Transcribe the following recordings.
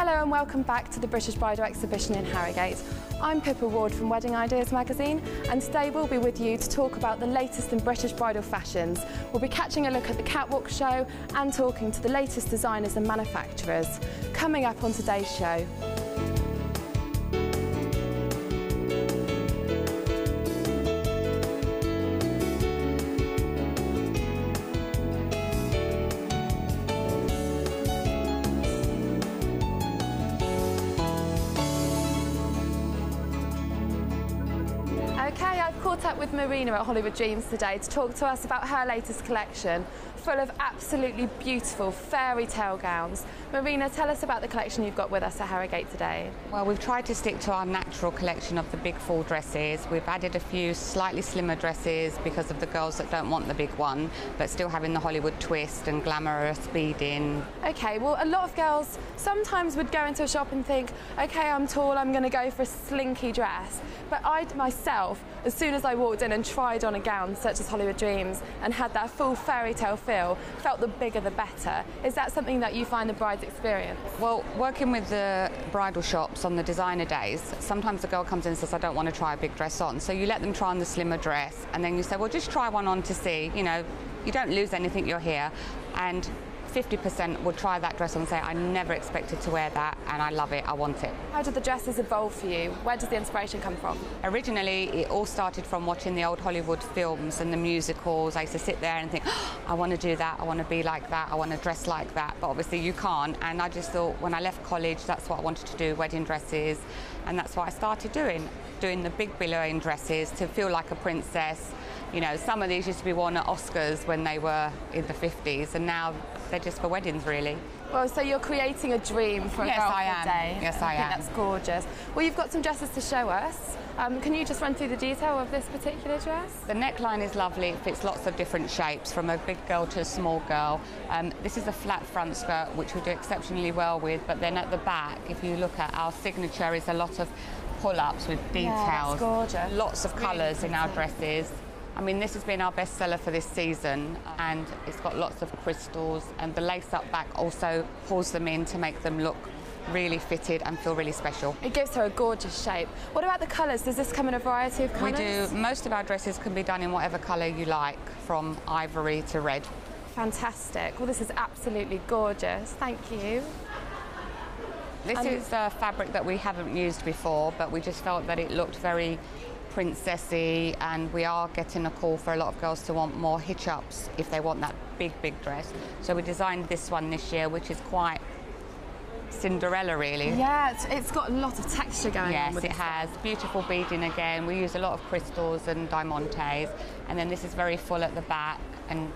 Hello and welcome back to the British Bridal exhibition in Harrogate. I'm Pippa Ward from Wedding Ideas magazine, and today we'll be with you to talk about the latest in British bridal fashions. We'll be catching a look at the catwalk show and talking to the latest designers and manufacturers. Coming up on today's show. Okay, I've caught up with Marina at Hollywood Dreams today to talk to us about her latest collection, full of absolutely beautiful fairy tale gowns. Marina, tell us about the collection you've got with us at Harrogate today. Well, we've tried to stick to our natural collection of the big full dresses. We've added a few slightly slimmer dresses because of the girls that don't want the big one, but still having the Hollywood twist and glamorous beading. Okay, well, a lot of girls sometimes would go into a shop and think, okay, I'm tall, I'm going to go for a slinky dress. But I myself, as soon as I walked in and tried on a gown such as Hollywood Dreams and had that full fairy tale feel, felt the bigger the better. Is that something that you find the brides experience? Well, working with the bridal shops on the designer days, sometimes the girl comes in and says, I don't want to try a big dress on. So you let them try on the slimmer dress, and then you say, well, just try one on to see. You know, you don't lose anything, you're here. And 50% would try that dress on and say, I never expected to wear that and I love it, I want it. How did the dresses evolve for you? Where does the inspiration come from? Originally, it all started from watching the old Hollywood films and the musicals. I used to sit there and think, oh, I want to do that, I want to be like that, I want to dress like that, but obviously you can't. And I just thought when I left college, that's what I wanted to do, wedding dresses, and that's what I started doing the big billowing dresses to feel like a princess. You know, some of these used to be worn at Oscars when they were in the 50s, and now they're just for weddings, really. Well, so you're creating a dream for a girl for a day. Yes, I am. I think that's gorgeous. Well, you've got some dresses to show us. Can you just run through the detail of this particular dress? The neckline is lovely. It fits lots of different shapes, from a big girl to a small girl. This is a flat front skirt, which we do exceptionally well with, but then at the back, if you look at our signature, is a lot of pull-ups with details. Yeah, that's gorgeous. Lots of colours in our dresses. I mean, this has been our best seller for this season, and it's got lots of crystals, and the lace up back also pulls them in to make them look really fitted and feel really special. It gives her a gorgeous shape. What about the colours? Does this come in a variety of colours? We do. Most of our dresses can be done in whatever colour you like, from ivory to red. Fantastic. Well, this is absolutely gorgeous. Thank you. This is a fabric that we haven't used before, but we just felt that it looked very princessy, and we are getting a call for a lot of girls to want more hitch-ups if they want that big dress. So we designed this one this year, which is quite Cinderella, really. Yeah, it's got a lot of texture going on with it has. Beautiful beading again. We use a lot of crystals and diamantes, and then this is very full at the back, and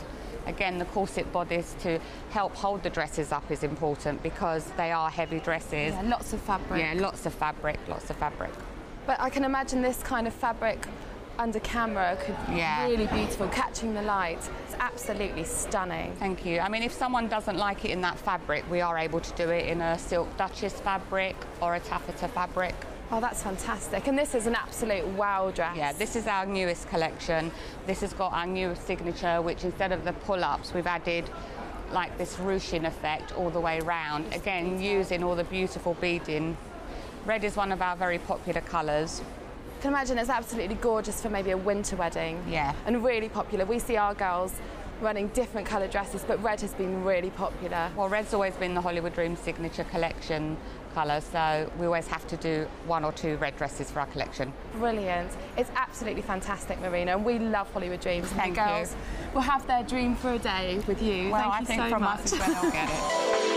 again, the corset bodice to help hold the dresses up is important because they are heavy dresses. Yeah, lots of fabric. Yeah, lots of fabric, lots of fabric. But I can imagine this kind of fabric under camera could be really beautiful, catching the light. It's absolutely stunning. Thank you. I mean, if someone doesn't like it in that fabric, we are able to do it in a silk Duchess fabric or a taffeta fabric. Oh, that's fantastic. And this is an absolute wow dress. Yeah, this is our newest collection. This has got our newest signature, which instead of the pull-ups, we've added like this ruching effect all the way round. Again, using all the beautiful beading. Red is one of our very popular colours. I can imagine it's absolutely gorgeous for maybe a winter wedding. Yeah. And really popular. We see our girls running different coloured dresses, but red has been really popular. Well, red's always been the Hollywood Dreams signature collection colour, so we always have to do 1 or 2 red dresses for our collection. Brilliant. It's absolutely fantastic, Marina, and we love Hollywood Dreams. Thank you. Girls will have their dream for a day with you. Well, Thank you I think so from much. us is when they'll get it.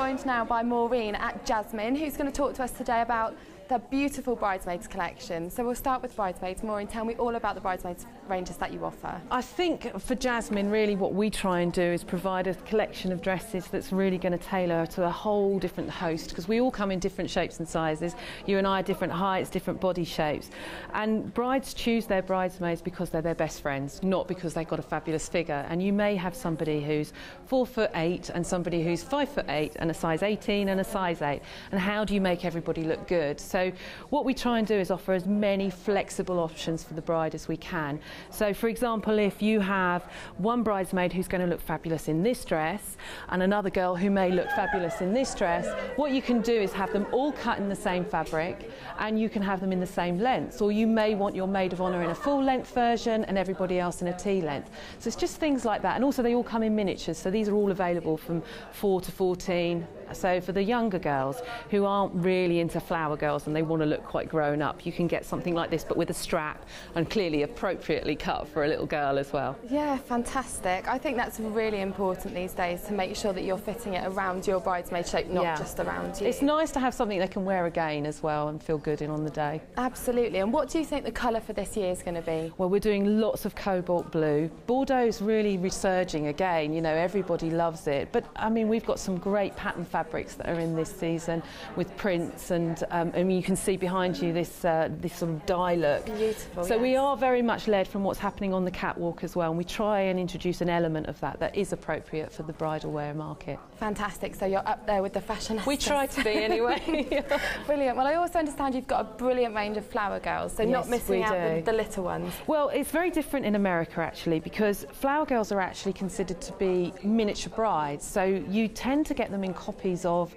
joined now by Maureen at Jasmine, who's going to talk to us today about the beautiful bridesmaids collection. So we'll start with bridesmaids. Maureen, tell me all about the bridesmaids ranges that you offer. I think for Jasmine, really what we try and do is provide a collection of dresses that's really going to tailor to a whole different host, because we all come in different shapes and sizes. You and I are different heights, different body shapes. And brides choose their bridesmaids because they're their best friends, not because they've got a fabulous figure. And you may have somebody who's 4'8" and somebody who's 5'8" and a size 18 and a size 8. And how do you make everybody look good? So what we try and do is offer as many flexible options for the bride as we can. So for example, if you have one bridesmaid who's going to look fabulous in this dress and another girl who may look fabulous in this dress, what you can do is have them all cut in the same fabric, and you can have them in the same lengths. Or you may want your maid of honour in a full length version and everybody else in a T length. So it's just things like that. And also they all come in miniatures, so these are all available from 4 to 14. So for the younger girls who aren't really into flower girls and they want to look quite grown up, you can get something like this but with a strap and clearly appropriately cut for a little girl as well. Yeah, fantastic. I think that's really important these days, to make sure that you're fitting it around your bridesmaid shape, not just around you. It's nice to have something they can wear again as well and feel good in on the day. Absolutely. And what do you think the colour for this year is going to be? Well, we're doing lots of cobalt blue. Bordeaux's really resurging again, you know, everybody loves it. But I mean, we've got some great pattern fabrics that are in this season with prints, and I mean, you can see behind you this this sort of dye look. Beautiful. So we are very much led from what's happening on the catwalk as well, and we try and introduce an element of that is appropriate for the bridal wear market. Fantastic. So you're up there with the fashion. We try to be anyway. Brilliant. Well, I also understand you've got a brilliant range of flower girls, so not missing out the little ones. Well, it's very different in America actually, because flower girls are actually considered to be miniature brides, so you tend to get them in copies of,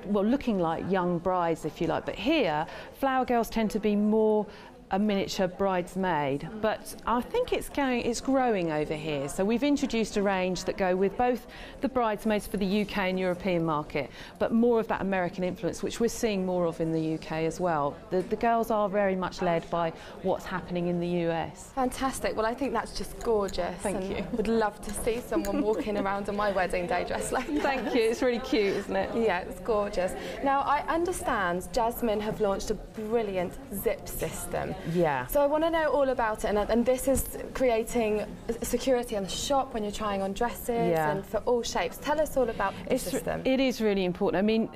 well, looking like young brides if you like, but here flower girls tend to be more a miniature bridesmaid, but I think it's growing over here. So we've introduced a range that go with both the bridesmaids for the UK and European market, but more of that American influence, which we're seeing more of in the UK as well. The girls are very much led by what's happening in the US. Fantastic. Well, I think that's just gorgeous. Thank you. Would love to see someone walking around on my wedding day dressed like that. Thank you. It's really cute, isn't it? Yeah, it's gorgeous. Now, I understand Jasmine have launched a brilliant zip system. Yeah. So I want to know all about it, and this is creating security in the shop when you're trying on dresses and for all shapes. Tell us all about the system. It is really important. I mean,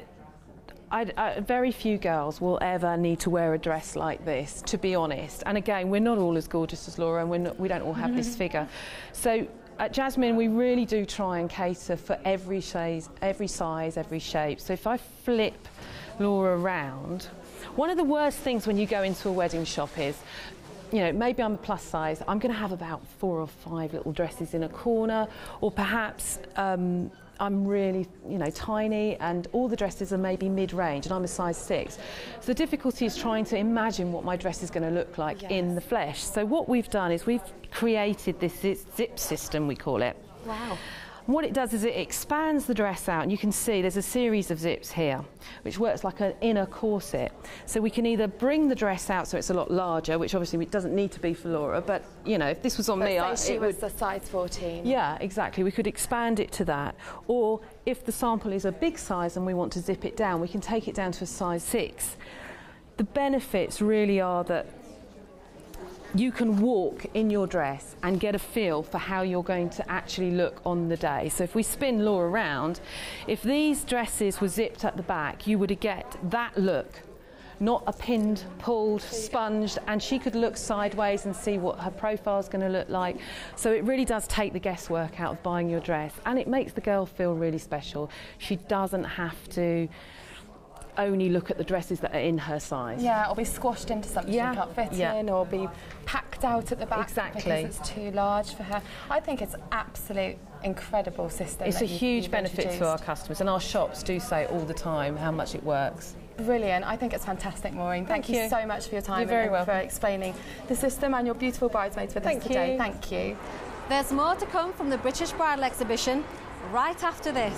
very few girls will ever need to wear a dress like this, to be honest. And again, we're not all as gorgeous as Laura, and we don't all have this figure. So at Jasmine, we really do try and cater for every size, every shape. So if I flip Laura around, one of the worst things when you go into a wedding shop is, you know, maybe I'm a plus size, I'm going to have about 4 or 5 little dresses in a corner, or perhaps I'm really, you know, tiny and all the dresses are maybe mid-range and I'm a size 6. So the difficulty is trying to imagine what my dress is going to look like in the flesh. So what we've done is we've created this zip system, we call it. Wow. What it does is it expands the dress out, and you can see there's a series of zips here, which works like an inner corset. So we can either bring the dress out so it's a lot larger, which obviously it doesn't need to be for Laura, but you know, if this was on me, she was a size 14. Yeah, exactly. We could expand it to that, or if the sample is a big size and we want to zip it down, we can take it down to a size 6. The benefits really are that you can walk in your dress and get a feel for how you're going to actually look on the day. So if we spin Laura around, if these dresses were zipped at the back, you would get that look, not a pinned, pulled, sponged, and she could look sideways and see what her profile is going to look like. So it really does take the guesswork out of buying your dress, and it makes the girl feel really special. She doesn't have to only look at the dresses that are in her size. Yeah, or be squashed into something she can't fit in, or be packed out at the back because it's too large for her. I think it's absolute incredible system. It's a huge benefit to our customers, and our shops do say all the time how much it works. Brilliant. I think it's fantastic, Maureen. Thank you so much for your time. You're very welcome. For explaining the system and your beautiful bridesmaids with us today. Thank you. There's more to come from the British Bridal Exhibition right after this.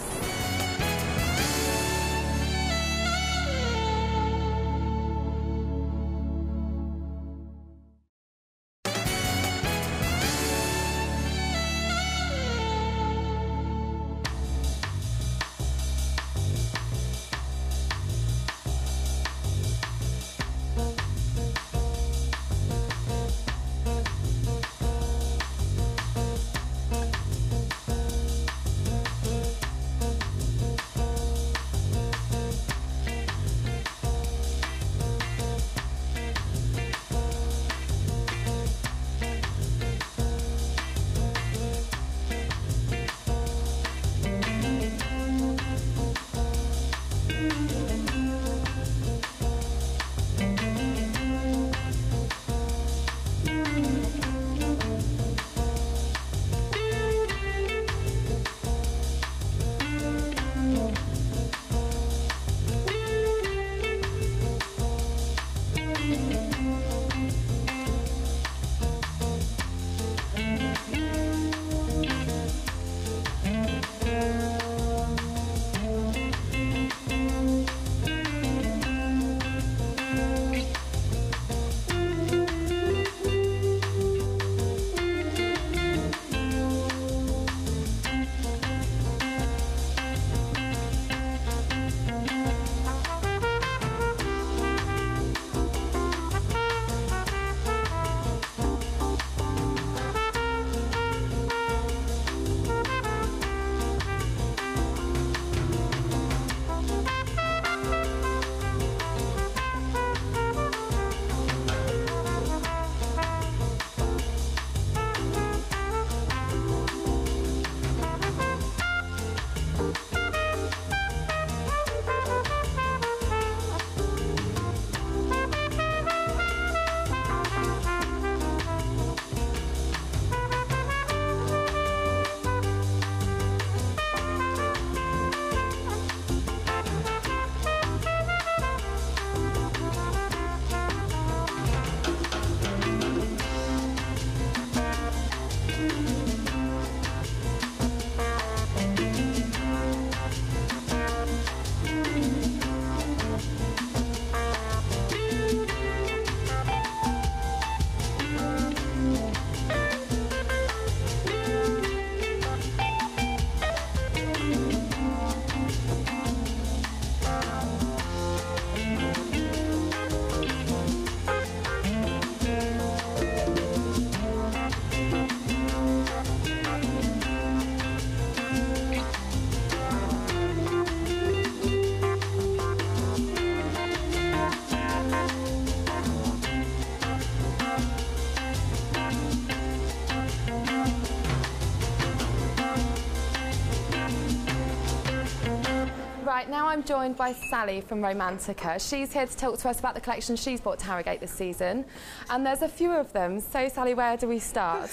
Right, now I'm joined by Sally from Romantica. She's here to talk to us about the collection she's bought to Harrogate this season. And there's a few of them. So, Sally, where do we start?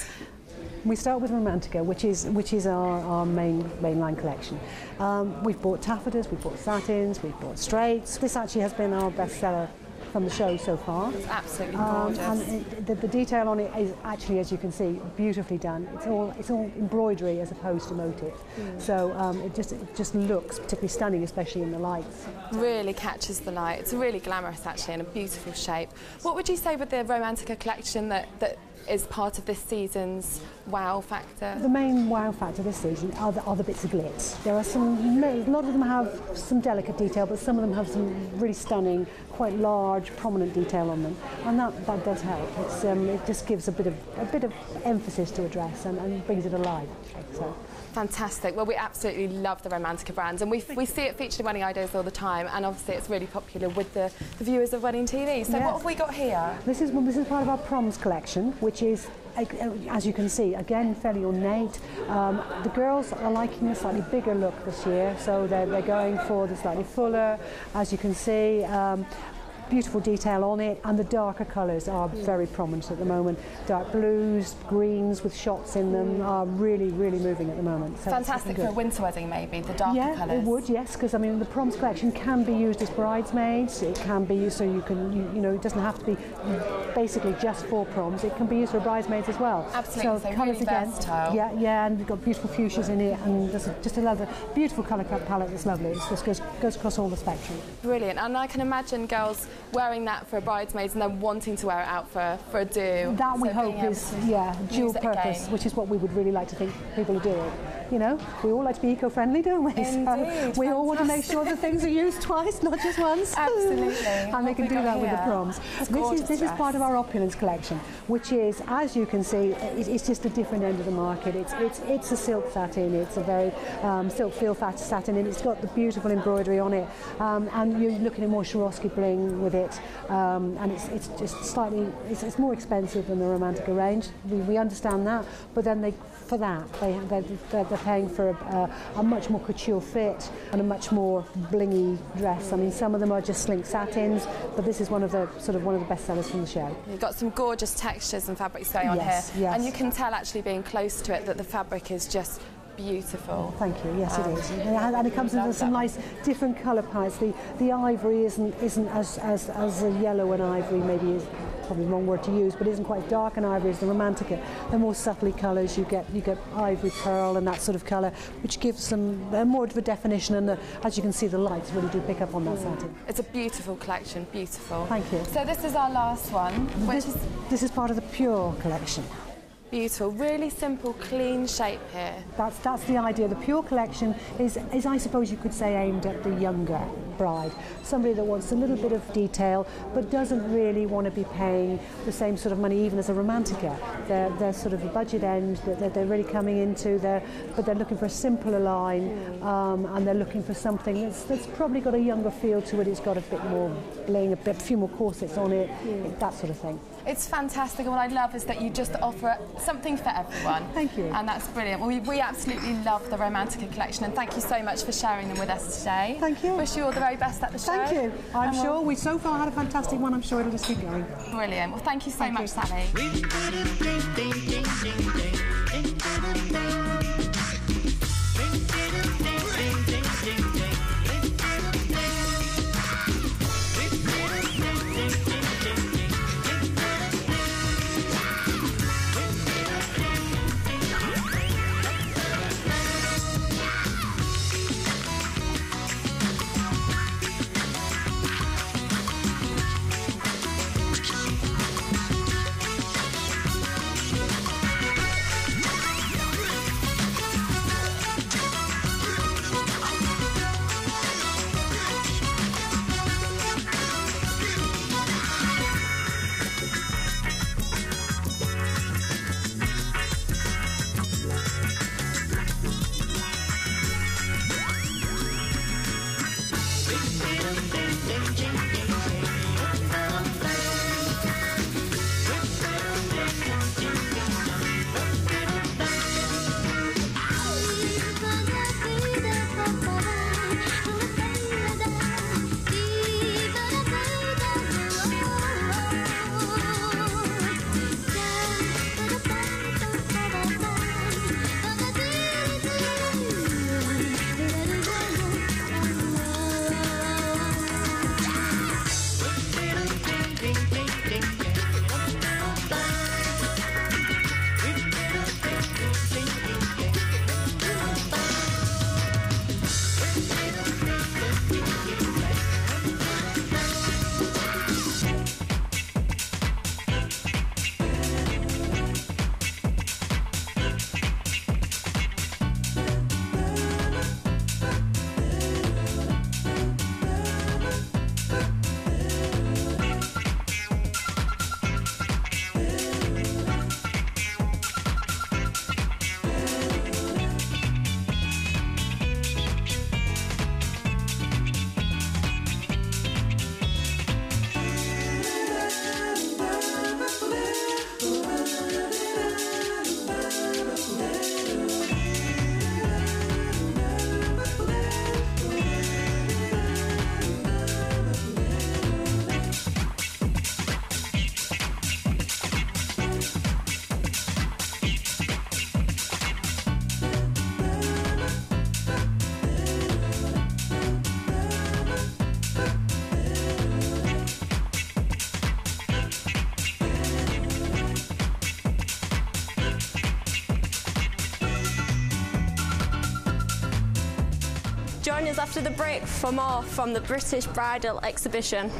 We start with Romantica, which is our mainline collection. We've bought taffetas, we've bought satins, we've bought straights. This actually has been our bestseller from the show so far. It's absolutely gorgeous. And the detail on it is actually, as you can see, beautifully done. It's all embroidery as opposed to motif. So it just looks particularly stunning, especially in the lights. Really catches the light. It's really glamorous actually, and a beautiful shape. What would you say with the Romantica collection that is part of this season's wow factor? The main wow factor this season are the bits of glitz. There are a lot of them have some delicate detail, but some of them have some really stunning, quite large, prominent detail on them, and that does help. It just gives a bit of emphasis to a dress and brings it alive. So. Fantastic. Well, we absolutely love the Romantica brand, and we see it featured in wedding ideas all the time, and obviously it's really popular with the viewers of wedding TV. So yes. What have we got here? This is part of our proms collection, which is, as you can see, again fairly ornate. The girls are liking a slightly bigger look this year, so they're going for the slightly fuller, as you can see. Beautiful detail on it, and the darker colours are very prominent at the moment. Dark blues, greens with shots in them are really, really moving at the moment. So fantastic for a winter wedding, maybe, the darker colours. Yeah, it would, yes, because I mean the proms collection can be used as bridesmaids. It can be used so you know, it doesn't have to be basically just for proms. It can be used for bridesmaids as well. Absolutely, so really versatile. Yeah, and we've got beautiful fuchsias in it, and there's just another beautiful colour palette that's lovely. It just goes across all the spectrum. Brilliant, and I can imagine girls wearing that for a bridesmaid and then wanting to wear it out for a do. That we hope is dual purpose, which is what we would really like to think people are doing. You know, we all like to be eco-friendly, don't we? Indeed, so we all want to make sure that things are used twice, not just once. Absolutely. And they can do that with the proms. This is part of our opulence collection, which is, as you can see, it's just a different end of the market. It's a silk satin. It's a very silk feel satin, and it's got the beautiful embroidery on it. And you're looking at more Swarovski bling with it, and it's just slightly it's more expensive than the Romantica range. We understand that, but then they're paying for a much more couture fit and a much more blingy dress. I mean, some of them are just slink satins, but this is one of the best sellers from the show. You've got some gorgeous textures and fabrics going on here, yes. And you can tell actually being close to it that the fabric is just beautiful. Thank you. Yes, it is, and it comes in some nice different colour palettes. The ivory isn't as a yellow and ivory maybe is probably the wrong word to use, but isn't quite dark and ivory as the Romantica. They're more subtly colours. You get ivory pearl and that sort of colour, which gives them more of a definition. And as you can see, the lights really do pick up on that satin. It's a beautiful collection. Beautiful. Thank you. So this is our last one. This is part of the Pure collection. Beautiful, really simple, clean shape here. That's the idea. The Pure collection is I suppose you could say aimed at the younger bride, somebody that wants a little bit of detail but doesn't really want to be paying the same sort of money even as a Romantica. They're sort of a budget end that they're really coming into, but they're looking for a simpler line, and they're looking for something that's probably got a younger feel to it. It's got a bit more bling, a few more corsets on it, that sort of thing. It's fantastic, and what I love is that you just offer something for everyone. Thank you. And that's brilliant. Well, we absolutely love the Romantica collection, and thank you so much for sharing them with us today. Thank you. Wish you all the very best at the show. Thank you. I'm sure we so far had a fantastic one. I'm sure it'll just keep going. Brilliant. Well, thank you so much, Sally. Join us after the break for more from the British Bridal exhibition.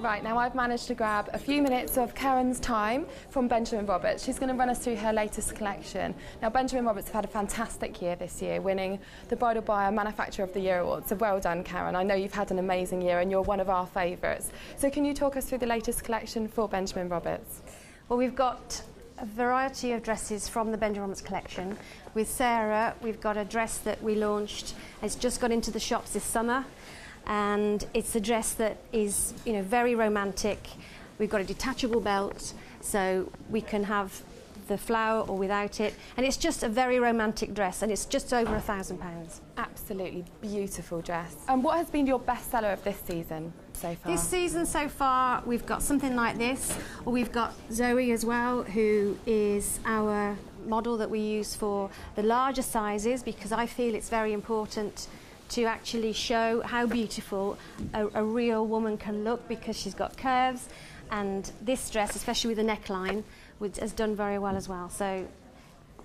Right, now I've managed to grab a few minutes of Karen's time from Benjamin Roberts. She's going to run us through her latest collection. Now, Benjamin Roberts have had a fantastic year this year, winning the Bridal Buyer Manufacturer of the Year award. So well done, Karen. I know you've had an amazing year and you're one of our favourites. So can you talk us through the latest collection for Benjamin Roberts? Well, we've got a variety of dresses from the Benjamin Roberts collection. With Sarah, we've got a dress that we launched. It's just got into the shops this summer. And it's a dress that is, you know, very romantic. We've got a detachable belt, so we can have the flower or without it. And it's just a very romantic dress, and it's just over £1,000. Absolutely beautiful dress. And what has been your best seller of this season so far? This season so far, we've got something like this, or we've got Zoe as well, who is our model that we use for the larger sizes, because I feel it's very important to actually show how beautiful a real woman can look, because she's got curves, and this dress, especially with the neckline, has done very well as well. So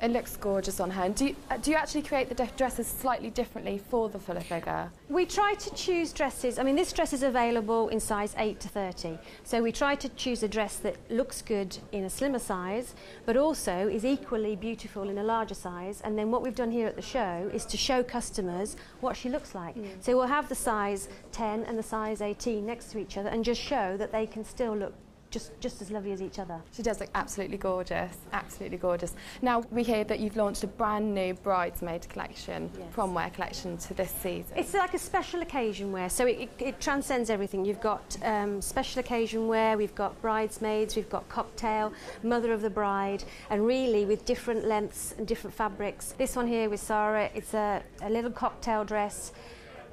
it looks gorgeous on her. And do you actually create the dresses slightly differently for the fuller figure? We try to choose dresses. I mean, this dress is available in size 8 to 30. So we try to choose a dress that looks good in a slimmer size, but also is equally beautiful in a larger size. And then what we've done here at the show is to show customers what she looks like. Mm. So we'll have the size 10 and the size 18 next to each other and just show that they can still look just as lovely as each other. She does look absolutely gorgeous, absolutely gorgeous. Now we hear that you've launched a brand new bridesmaid collection, prom wear collection to this season. It's like a special occasion wear, so it transcends everything. You've got special occasion wear, we've got bridesmaids, we've got cocktail, mother of the bride, and really with different lengths and different fabrics. This one here with Sarah, it's a little cocktail dress.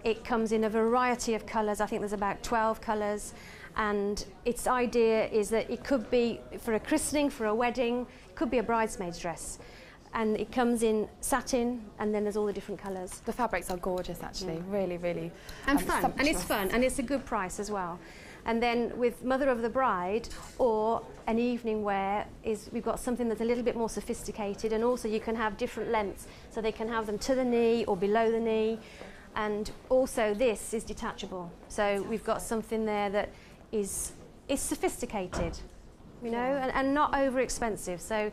It comes in a variety of colours. I think there's about 12 colours. And its idea is that it could be for a christening, for a wedding, it could be a bridesmaid's dress. And it comes in satin, and then there's all the different colours. The fabrics are gorgeous, actually, really, really. And fun, and it's fun, and it's a good price as well. And then with Mother of the Bride or an evening wear, we've got something that's a little bit more sophisticated, and also you can have different lengths, so they can have them to the knee or below the knee. And also this is detachable, so we've got something there that is sophisticated, you know, and not over expensive. So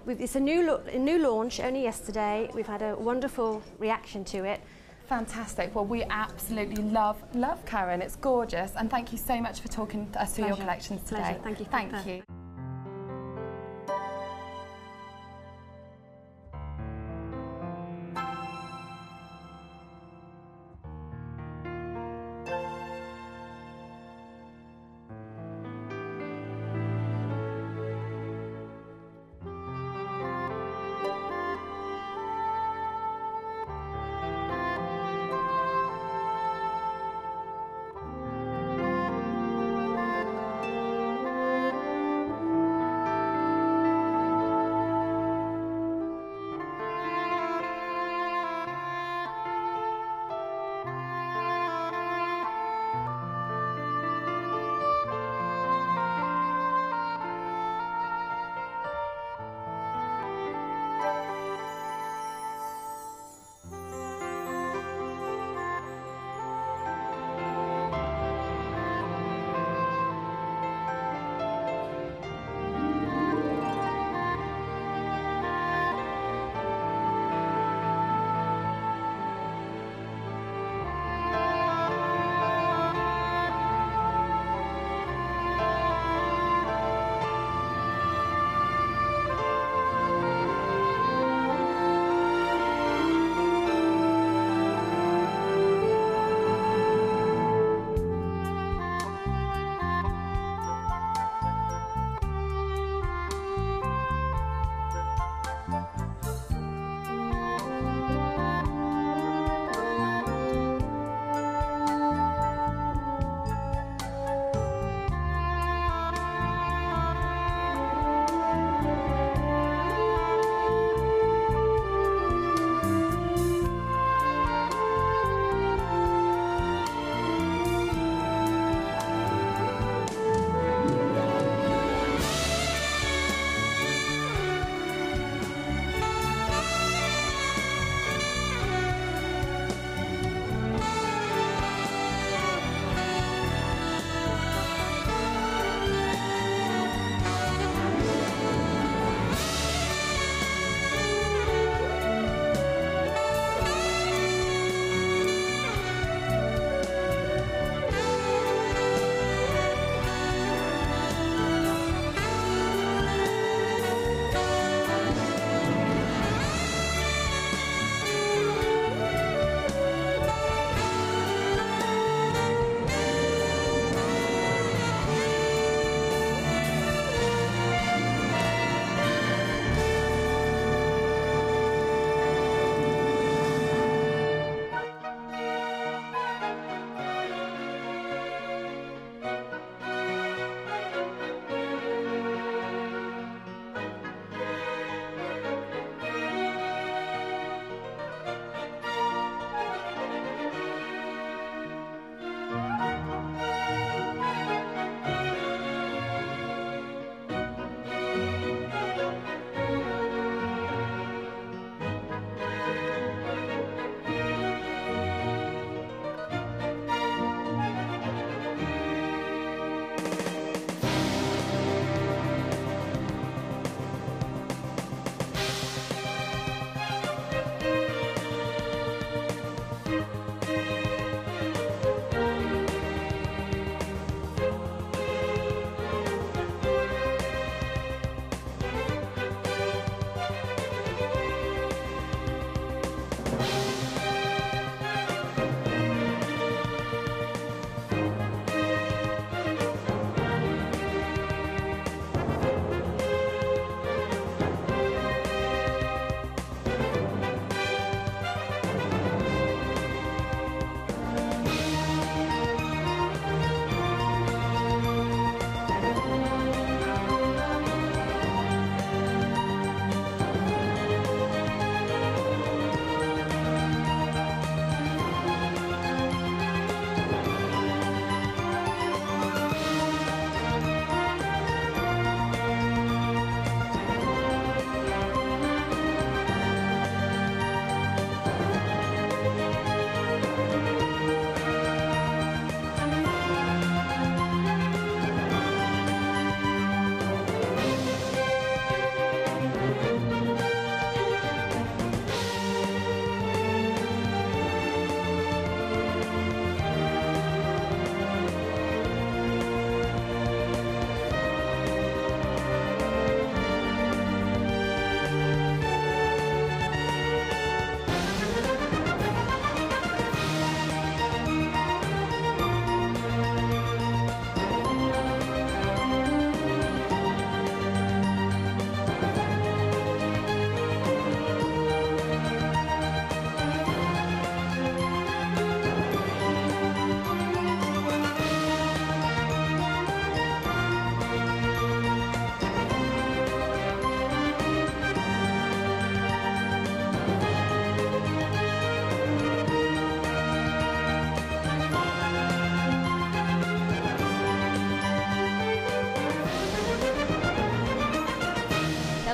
it's a new launch only yesterday. We've had a wonderful reaction to it. Fantastic. Well, we absolutely love Karen. It's gorgeous, and thank you so much for talking to us through your collections today. Pleasure. Thank you.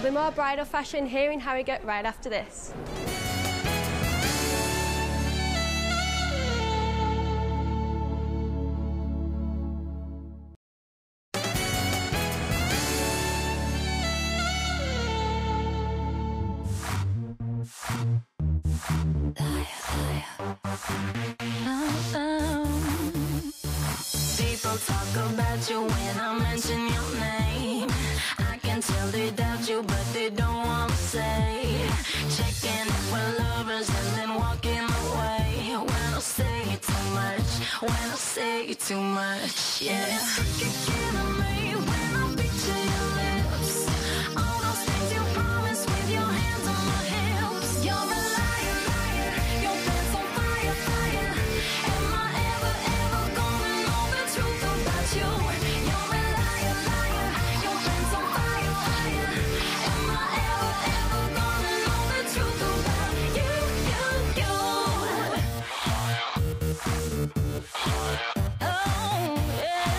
There'll be more bridal fashion here in Harrogate right after this. People talk about you when I mention your name. I can tell they doubt you, but they don't want to say. Checking if we're lovers and then walking away. When I say too much, when I say too much, yeah. It's killing me when I picture your lips. All those things you promised with your hands on my hips. You're a liar, liar. Your pants on fire, fire. Am I ever gonna know the truth about you? You're a liar, liar. Your pants on fire, fire. Am I ever gonna know the truth about you, you? Oh, yeah.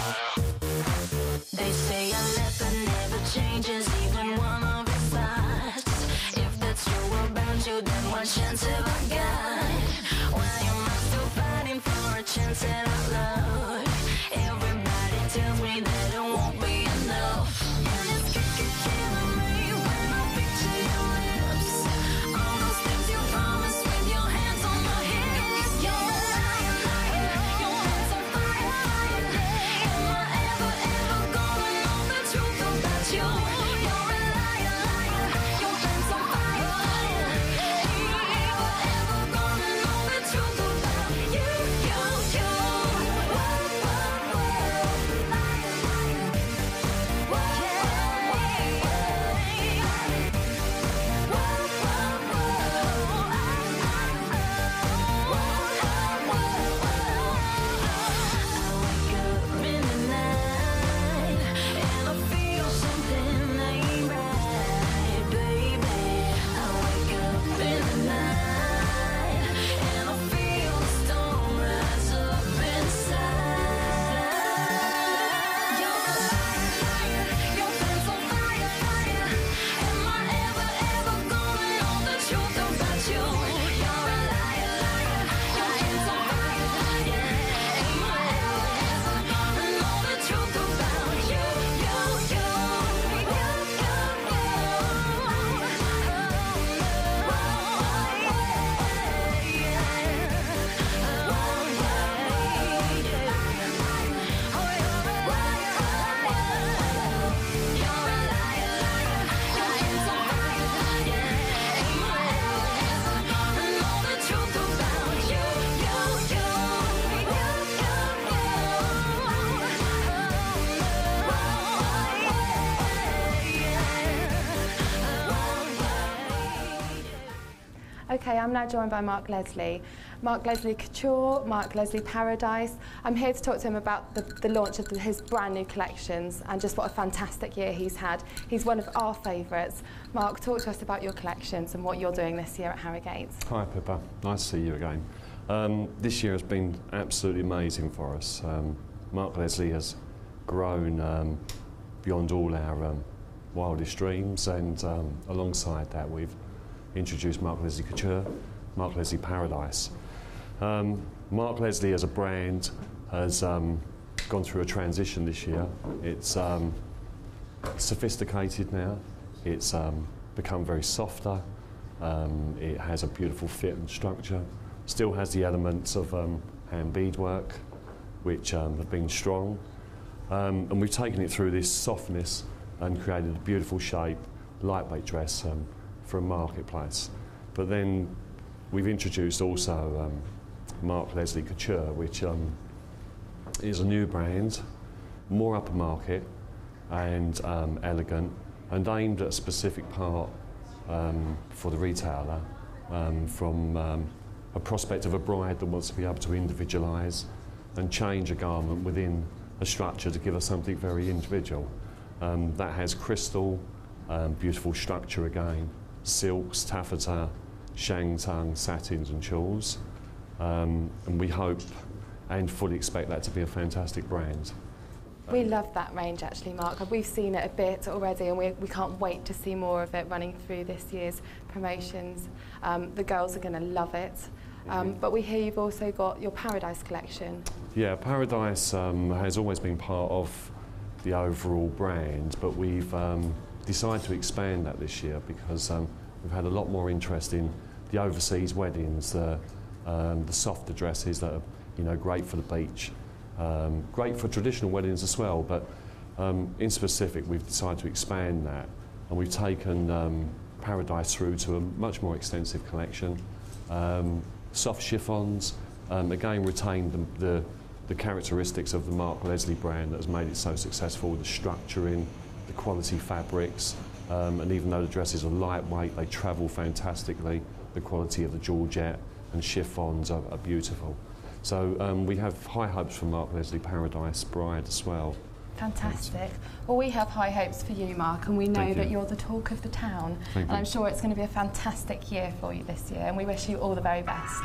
They say a leopard never changes, even one of its thoughts. If that's true about you, then what chance have I got? Why am I still fighting for a chance at our love? Everybody tells me that it won't be enough. And it's killing me when I picture your lips. All those things you promised with your hands on my hips. You're a liar, liar. Your hands on fire, fire. Am I ever gonna know the truth about you? You're a liar, liar. Your hands on fire, fire. Am I ever gonna know the truth about you, you? Okay, I'm now joined by Mark Leslie. Mark Leslie Couture, Mark Leslie Paradise. I'm here to talk to him about the launch of his brand new collections and just what a fantastic year he's had. He's one of our favourites. Mark, talk to us about your collections and what you're doing this year at Harrogate. Hi Pippa, nice to see you again. This year has been absolutely amazing for us. Mark Leslie has grown beyond all our wildest dreams, and alongside that we've introduced Mark Leslie Couture, Mark Leslie Paradise. Mark Leslie as a brand has gone through a transition this year. It's sophisticated now, it's become very softer, it has a beautiful fit and structure, still has the elements of hand beadwork, which have been strong, and we've taken it through this softness and created a beautiful shape, lightweight dress for a marketplace. But then we've introduced also Mark Leslie Couture, which is a new brand, more upper market and elegant, and aimed at a specific part for the retailer, from a prospect of a bride that wants to be able to individualise and change a garment within a structure to give us something very individual. That has crystal, beautiful structure again, silks, taffeta, shantung, satins and tulles, and we hope and fully expect that to be a fantastic brand. We love that range actually, Mark. We've seen it a bit already and we can't wait to see more of it running through this year's promotions. The girls are going to love it. But we hear you've also got your Paradise collection. Yeah, Paradise has always been part of the overall brand, but we've decided to expand that this year because we've had a lot more interest in the overseas weddings, the softer dresses that are great for the beach, great for traditional weddings as well, but in specific we've decided to expand that, and we've taken Paradise through to a much more extensive collection. Soft chiffons, again retained the characteristics of the Mark Leslie brand that has made it so successful, the structuring, the quality fabrics, and even though the dresses are lightweight, they travel fantastically. The quality of the georgette and chiffons are beautiful. So we have high hopes for Mark Leslie Paradise Bride as well. Fantastic. Well, we have high hopes for you, Mark, and we know that you're the talk of the town. And I'm sure it's going to be a fantastic year for you this year, and we wish you all the very best.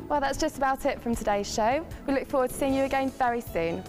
Well, that's just about it from today's show. We look forward to seeing you again very soon.